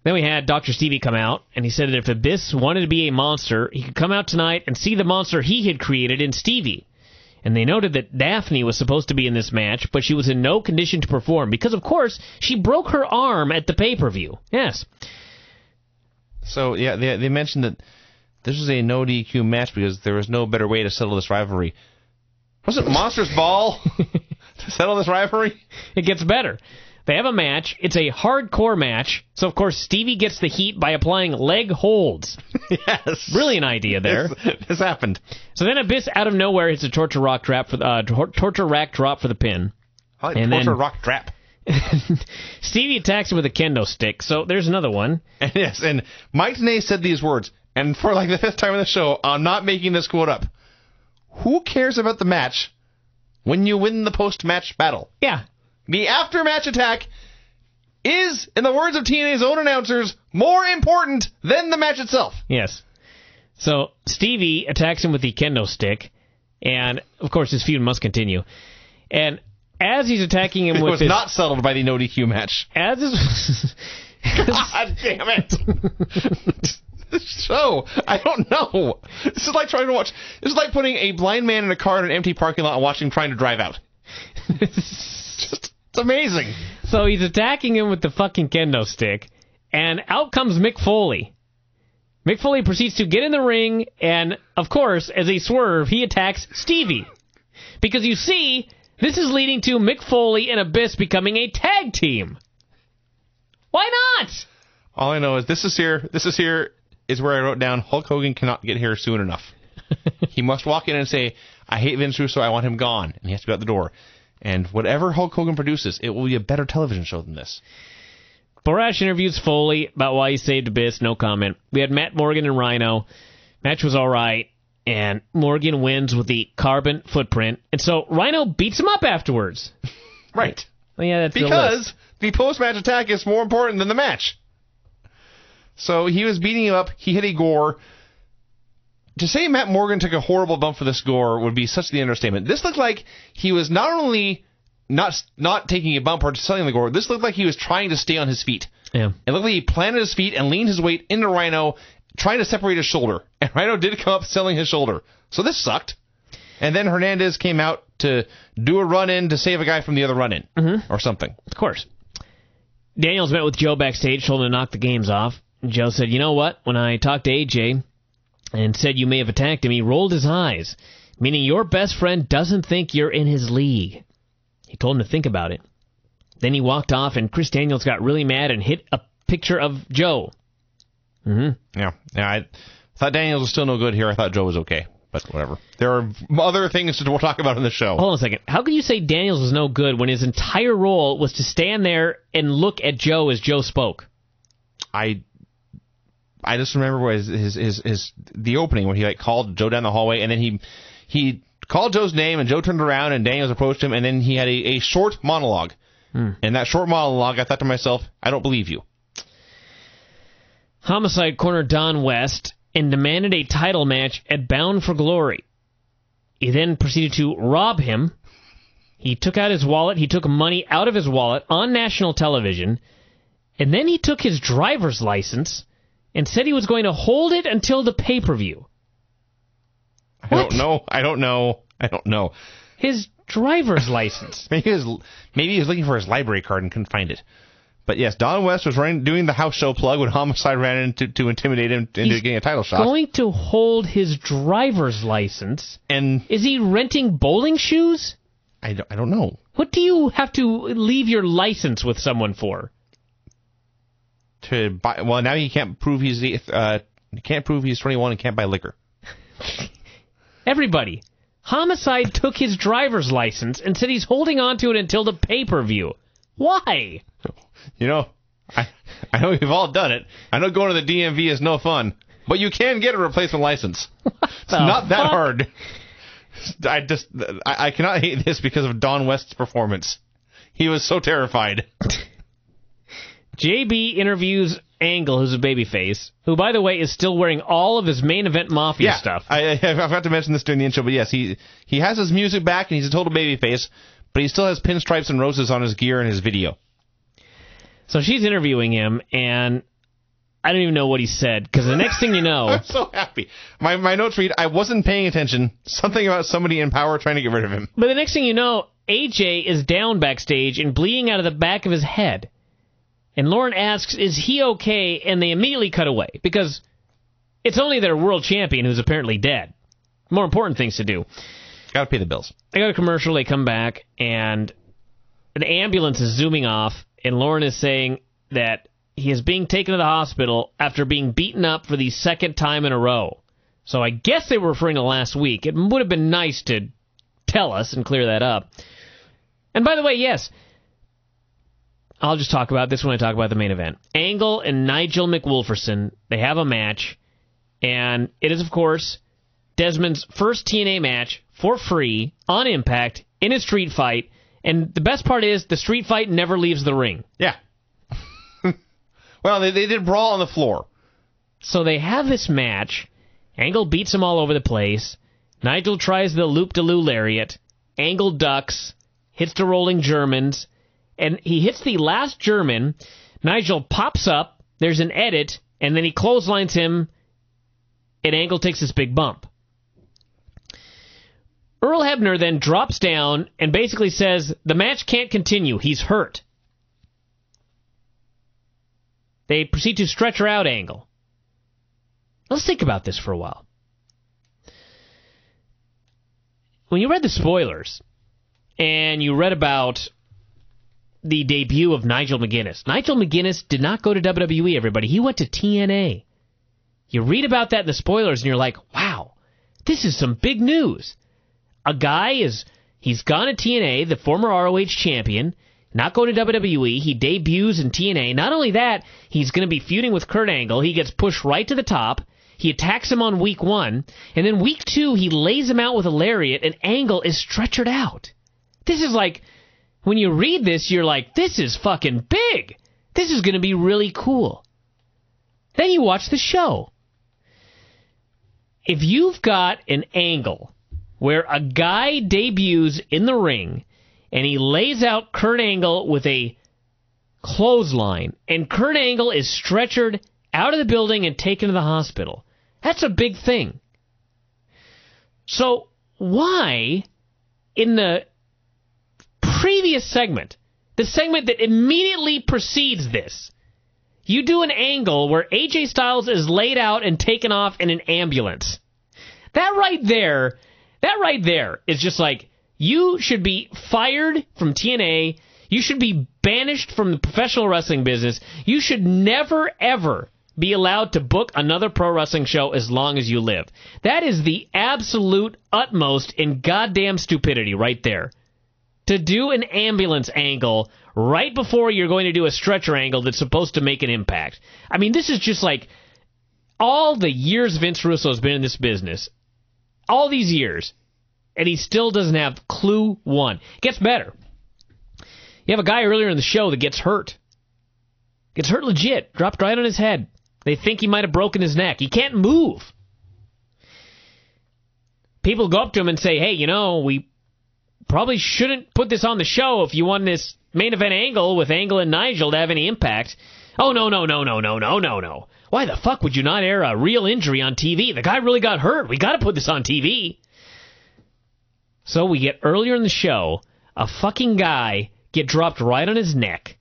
Then we had Dr. Stevie come out, and he said that if Abyss wanted to be a monster, he could come out tonight and see the monster he had created in Stevie. And they noted that Daphne was supposed to be in this match, but she was in no condition to perform because, of course, she broke her arm at the pay-per-view. Yes. So, yeah, they mentioned that this was a no DQ match because there was no better way to settle this rivalry. Wasn't Monsters Ball to settle this rivalry? It gets better. They have a match. It's a hardcore match. So, of course, Stevie gets the heat by applying leg holds. Yes. Brilliant idea there. This happened. So then Abyss, out of nowhere, hits a torture rack drop for the pin. I like torture rock trap. Stevie attacks him with a kendo stick. So there's another one. And yes, and Mike Tenay said these words, and for like the fifth time in the show, I'm not making this quote up. Who cares about the match when you win the post-match battle? Yeah. The after-match attack is, in the words of TNA's own announcers, more important than the match itself. Yes. So Stevie attacks him with the kendo stick, and, of course, his feud must continue. And as he's attacking him it with was not settled by the no DQ match. As is... God damn it. So, I don't know. This is like trying to watch... This is like putting a blind man in a car in an empty parking lot and watching him trying to drive out. It's amazing. So he's attacking him with the fucking kendo stick, and out comes Mick Foley. Mick Foley proceeds to get in the ring, and, of course, as a swerve, he attacks Stevie. Because you see, this is leading to Mick Foley and Abyss becoming a tag team. Why not? All I know is this is where I wrote down Hulk Hogan cannot get here soon enough. He must walk in and say, I hate Vince Russo, I want him gone. And he has to be out the door. And whatever Hulk Hogan produces, it will be a better television show than this. Borash interviews Foley about why he saved Abyss. No comment. We had Matt Morgan and Rhino. Match was all right. And Morgan wins with the carbon footprint. And so Rhino beats him up afterwards. Right. Well, yeah, that's because the post-match attack is more important than the match. So he was beating him up. He hit a gore. To say Matt Morgan took a horrible bump for this gore would be such the understatement. This looked like he was not only not taking a bump or selling the gore, this looked like he was trying to stay on his feet. Yeah. It looked like he planted his feet and leaned his weight into Rhino, trying to separate his shoulder. And Rhino did come up selling his shoulder. So this sucked. And then Hernandez came out to do a run-in to save a guy from the other run-in. Mm-hmm. Or something. Of course. Daniels met with Joe backstage, told him to knock the games off. Joe said, you know what? When I talked to AJ and said you may have attacked him, he rolled his eyes, meaning your best friend doesn't think you're in his league. He told him to think about it. Then he walked off, and Chris Daniels got really mad and hit a picture of Joe. Mm-hmm. Yeah, I thought Daniels was still no good here. I thought Joe was okay, but whatever. There are other things to talk about in the show. Hold on a second. How can you say Daniels was no good when his entire role was to stand there and look at Joe as Joe spoke? I just remember the opening when he called Joe down the hallway, and then he called Joe's name, and Joe turned around, and Daniels approached him, and then he had a short monologue. And that short monologue, I thought to myself, I don't believe you. Homicide cornered Don West and demanded a title match at Bound for Glory. He then proceeded to rob him. He took out his wallet. He took money out of his wallet on national television, and then he took his driver's license and said he was going to hold it until the pay-per-view. I don't know. His driver's license. Maybe he was looking for his library card and couldn't find it. But yes, Don West was doing the house show plug when Homicide ran in to intimidate him into getting a title shot. He's going to hold his driver's license. And is he renting bowling shoes? I don't know. What do you have to leave your license with someone for? To buy. Well, now he can't prove he's 21 and can't buy liquor. Everybody. Homicide took his driver's license and said he's holding on to it until the pay-per-view. Why? You know, I know we've all done it. I know going to the DMV is no fun, but you can get a replacement license. It's not that hard. I cannot hate this because of Don West's performance. He was so terrified. JB interviews Angle, who's a babyface, who, by the way, is still wearing all of his main event Mafia stuff. I forgot to mention this during the intro, but yes, he has his music back, and he's a total babyface, but he still has pinstripes and roses on his gear and his video. So she's interviewing him, and I don't even know what he said, because the next thing you know... I'm so happy. My notes read, I wasn't paying attention. Something about somebody in power trying to get rid of him. But the next thing you know, AJ is down backstage and bleeding out of the back of his head. And Lauren asks, is he okay? And they immediately cut away, because it's only their world champion who's apparently dead. More important things to do. Gotta pay the bills. They go to commercial, they come back, and an ambulance is zooming off, and Lauren is saying that he is being taken to the hospital after being beaten up for the second time in a row. So I guess they were referring to last week. It would have been nice to tell us and clear that up. And by the way, yes, I'll just talk about this when I talk about the main event. Angle and Nigel McWolferson, they have a match, and it is, of course, Desmond's first TNA match for free on Impact in a street fight. And the best part is the street fight never leaves the ring. Yeah. Well, they did brawl on the floor. So they have this match. Angle beats him all over the place. Nigel tries the loop-de-loo lariat. Angle ducks, hits the rolling Germans, and he hits the last German. Nigel pops up, there's an edit, and then he clotheslines him, and Angle takes this big bump. Earl Hebner then drops down and basically says, the match can't continue, he's hurt. They proceed to stretch her out Angle. Let's think about this for a while. When you read the spoilers, and you read about the debut of Nigel McGuinness did not go to WWE, everybody. He went to TNA. You read about that in the spoilers, and you're like, wow, this is some big news. A guy he's gone to TNA, the former ROH champion, not going to WWE. He debuts in TNA. Not only that, he's going to be feuding with Kurt Angle. He gets pushed right to the top. He attacks him on week 1. And then week 2, he lays him out with a lariat, and Angle is stretchered out. This is like, when you read this, you're like, this is fucking big. This is going to be really cool. Then you watch the show. If you've got an angle where a guy debuts in the ring, and he lays out Kurt Angle with a clothesline, and Kurt Angle is stretchered out of the building and taken to the hospital. That's a big thing. So why, in the previous segment, the segment that immediately precedes this, you do an angle where AJ Styles is laid out and taken off in an ambulance? That right there is just like, you should be fired from TNA. You should be banished from the professional wrestling business. You should never, ever be allowed to book another pro wrestling show as long as you live. That is the absolute utmost in goddamn stupidity right there. To do an ambulance angle right before you're going to do a stretcher angle that's supposed to make an impact. I mean, this is just like all the years Vince Russo has been in this business. All these years. And he still doesn't have clue one. It gets better. You have a guy earlier in the show that gets hurt. Gets hurt legit. Dropped right on his head. They think he might have broken his neck. He can't move. People go up to him and say, hey, you know, we probably shouldn't put this on the show if you want this main event angle with Angle and Nigel to have any impact. Oh, no. Why the fuck would you not air a real injury on TV? The guy really got hurt. We got to put this on TV. So we get earlier in the show, a fucking guy get dropped right on his neck,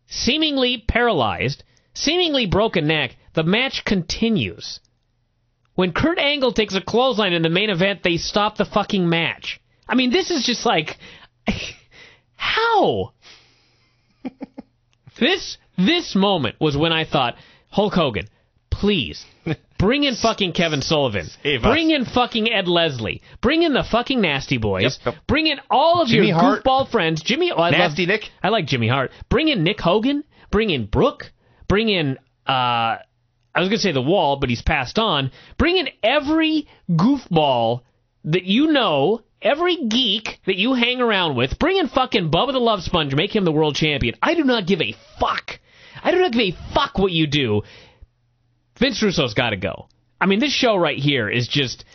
seemingly paralyzed, seemingly broken neck. The match continues. When Kurt Angle takes a clothesline in the main event, they stop the fucking match. I mean, this is just like, how? This moment was when I thought, Hulk Hogan, please, bring in fucking Kevin Sullivan. Bring in fucking Ed Leslie. Bring in the fucking Nasty Boys. Yep. Bring in all of Jimmy your Hart. Goofball friends. Nasty Nick. I like Jimmy Hart. Bring in Nick Hogan. Bring in Brooke. Bring in, I was going to say The Wall, but he's passed on. Bring in every goofball that you know, every geek that you hang around with. Bring in fucking Bubba the Love Sponge. Make him the world champion. I do not give a fuck. I do not give a fuck what you do. Vince Russo's got to go. I mean, this show right here is just...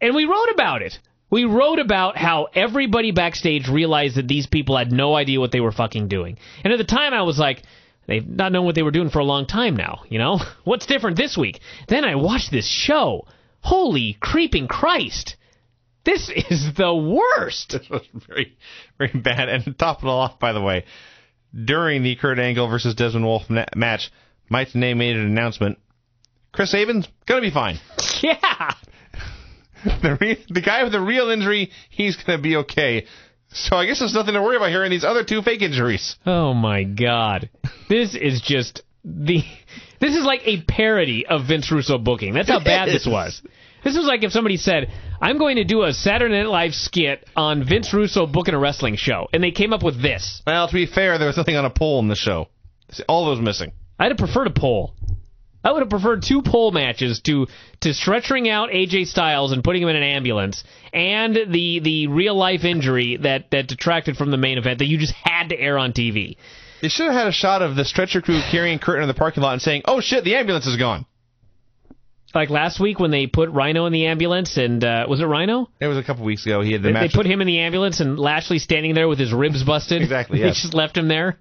And we wrote about it. We wrote about how everybody backstage realized that these people had no idea what they were fucking doing. And at the time, I was like, They've not known what they were doing for a long time now, you know? What's different this week? Then I watched this show. Holy creeping Christ. This is the worst. This was very, very bad. And to top it all off, by the way, during the Kurt Angle versus Desmond Wolfe match, Mike TNA made an announcement. Chris Sabin's going to be fine. Yeah. The guy with the real injury, he's going to be okay. So I guess there's nothing to worry about here in these other 2 fake injuries. Oh, my God. This is just this is like a parody of Vince Russo booking. That's how bad this was. This was like if somebody said, I'm going to do a Saturday Night Live skit on Vince Russo booking a wrestling show, and they came up with this. Well, to be fair, there was nothing on a pole in the show. All those missing. I'd have preferred a pole. I would have preferred 2 pole matches to stretching out AJ Styles and putting him in an ambulance, and the real-life injury that detracted from the main event that you just had to air on TV. They should have had a shot of the stretcher crew carrying Kurt in the parking lot and saying, oh shit, the ambulance is gone. Like last week when they put Rhino in the ambulance, and was it Rhino? It was a couple weeks ago. He had the match. They put him in the ambulance, and Lashley standing there with his ribs busted. Exactly, yes. They just left him there.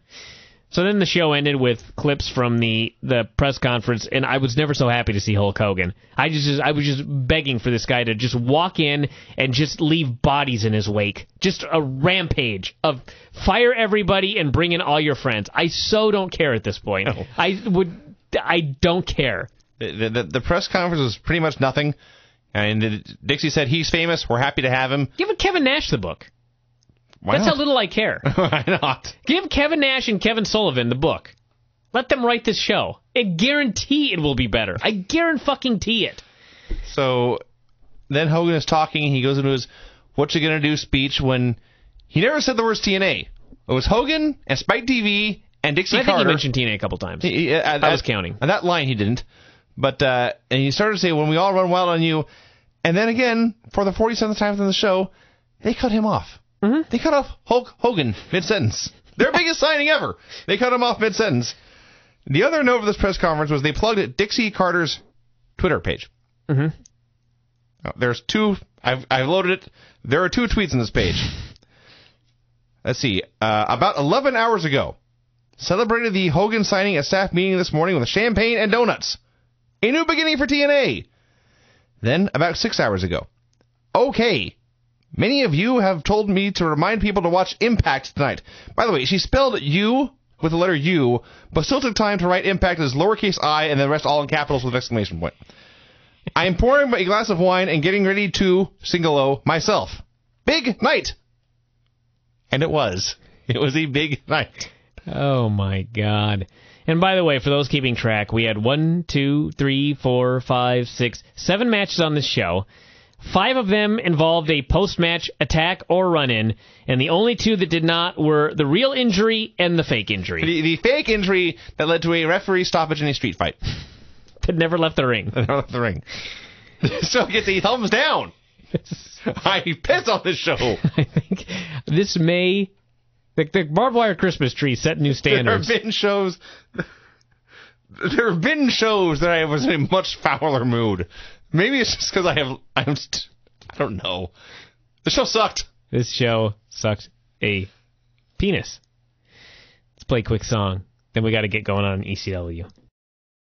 So then the show ended with clips from the press conference, and I was never so happy to see Hulk Hogan. I was just begging for this guy to just walk in and just leave bodies in his wake. Just a rampage of fire everybody and bring in all your friends. I so don't care at this point. No. I don't care. The press conference was pretty much nothing. And Dixie said he's famous. We're happy to have him. Give Kevin Nash the book. Why That's not? how little I care. Why not? Give Kevin Nash and Kevin Sullivan the book. Let them write this show. I guarantee it will be better. I guarantee it. So then Hogan is talking, and he goes into his "What you gonna do" speech when he never said the words TNA. It was Hogan and Spike TV and Dixie Carter. I think he mentioned TNA a couple times. I was counting. On that line he didn't. But and he started to say, when we all run wild on you. And then again, for the 47th time in the show, they cut him off. Mm-hmm. They cut off Hulk Hogan mid-sentence. Their biggest signing ever. They cut him off mid-sentence. The other note of this press conference was they plugged Dixie Carter's Twitter page. Mm-hmm. There's 2. I've loaded it. There are 2 tweets on this page. Let's see. About 11 hours ago, celebrated the Hogan signing at staff meeting this morning with champagne and donuts. A new beginning for TNA. Then, about 6 hours ago. Okay. Many of you have told me to remind people to watch Impact tonight. By the way, she spelled you with the letter U, but still took time to write Impact as lowercase I and the rest all in capitals with an exclamation point. I am pouring a glass of wine and getting ready to, single O, myself. Big night! And it was. It was a big night. Oh, my God. And by the way, for those keeping track, we had 1, 2, 3, 4, 5, 6, 7 matches on this show. 5 of them involved a post-match attack or run-in, and the only 2 that did not were the real injury and the fake injury. The fake injury that led to a referee stoppage in a street fight. That never left the ring. Never left the ring. So gets a thumbs down. I piss on this show. I think this may... The barbed wire Christmas tree set new standards. There have been shows that I was in a much fouler mood. Maybe it's just because I don't know. The show sucked. This show sucked a penis. Let's play a quick song. Then we got to get going on ECW.